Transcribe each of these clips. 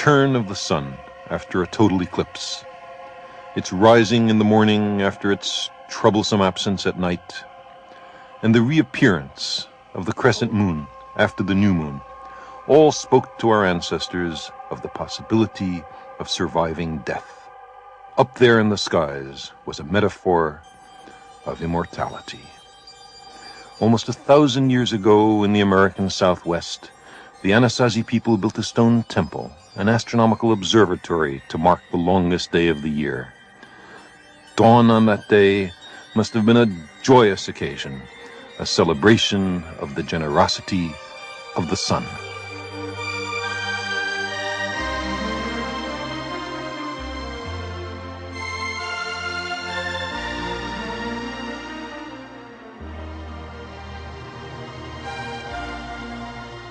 return of the sun after a total eclipse, its rising in the morning after its troublesome absence at night, and the reappearance of the crescent moon after the new moon, all spoke to our ancestors of the possibility of surviving death. Up there in the skies was a metaphor of immortality. Almost 1,000 years ago in the American Southwest, the Anasazi people built a stone temple, an astronomical observatory to mark the longest day of the year. Dawn on that day must have been a joyous occasion, a celebration of the generosity of the sun.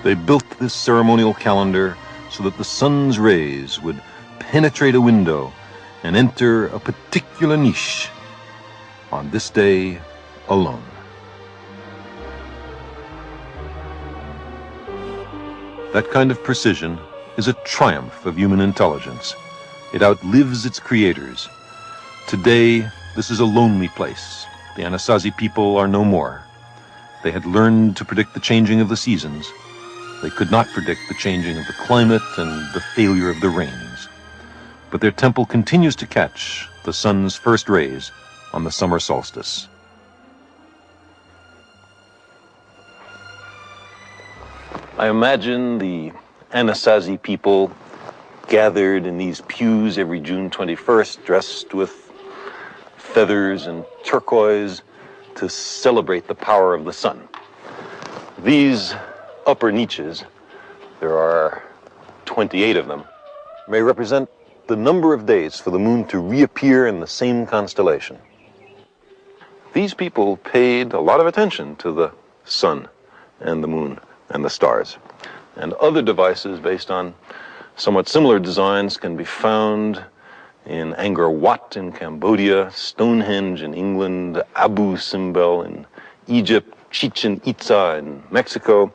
They built this ceremonial calendar so that the sun's rays would penetrate a window and enter a particular niche on this day alone. That kind of precision is a triumph of human intelligence. It outlives its creators. Today, this is a lonely place. The Anasazi people are no more. They had learned to predict the changing of the seasons. They could not predict the changing of the climate and the failure of the rains. But their temple continues to catch the sun's first rays on the summer solstice. I imagine the Anasazi people gathered in these pews every June 21st, dressed with feathers and turquoise to celebrate the power of the sun. These upper niches, there are 28 of them, may represent the number of days for the moon to reappear in the same constellation. These people paid a lot of attention to the sun and the moon and the stars. And other devices based on somewhat similar designs can be found in Angkor Wat in Cambodia, Stonehenge in England, Abu Simbel in Egypt, Chichen Itza in Mexico,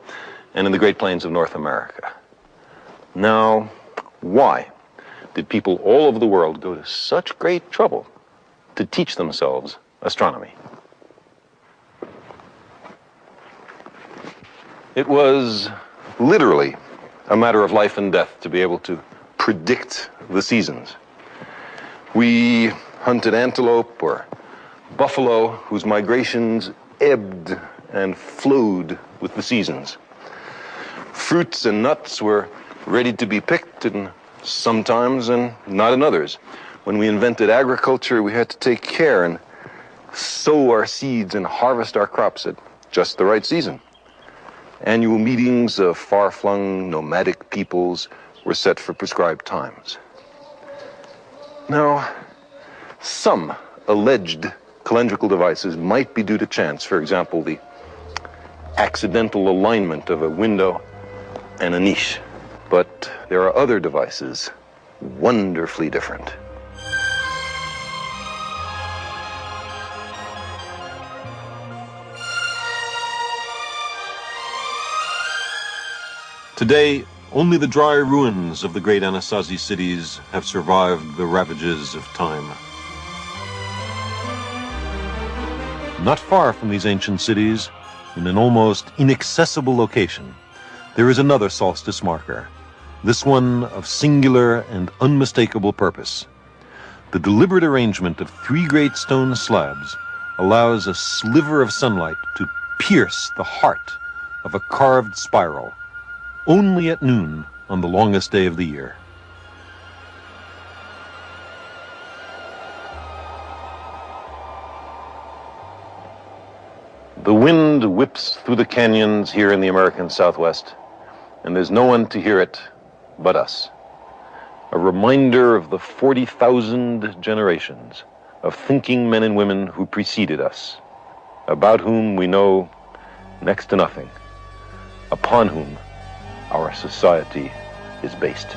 and in the Great Plains of North America. Now, why did people all over the world go to such great trouble to teach themselves astronomy? It was literally a matter of life and death to be able to predict the seasons. We hunted antelope or buffalo whose migrations ebbed and flowed with the seasons. Fruits and nuts were ready to be picked in some times and not in others. When we invented agriculture, we had to take care and sow our seeds and harvest our crops at just the right season. Annual meetings of far-flung nomadic peoples were set for prescribed times. Now, some alleged calendrical devices might be due to chance. For example, the accidental alignment of a window and a niche. But there are other devices wonderfully different. Today, only the dry ruins of the great Anasazi cities have survived the ravages of time. Not far from these ancient cities, in an almost inaccessible location, there is another solstice marker, this one of singular and unmistakable purpose. The deliberate arrangement of 3 great stone slabs allows a sliver of sunlight to pierce the heart of a carved spiral, only at noon on the longest day of the year. The wind whips through the canyons here in the American Southwest, and there's no one to hear it but us. A reminder of the 40,000 generations of thinking men and women who preceded us, about whom we know next to nothing, upon whom our society is based.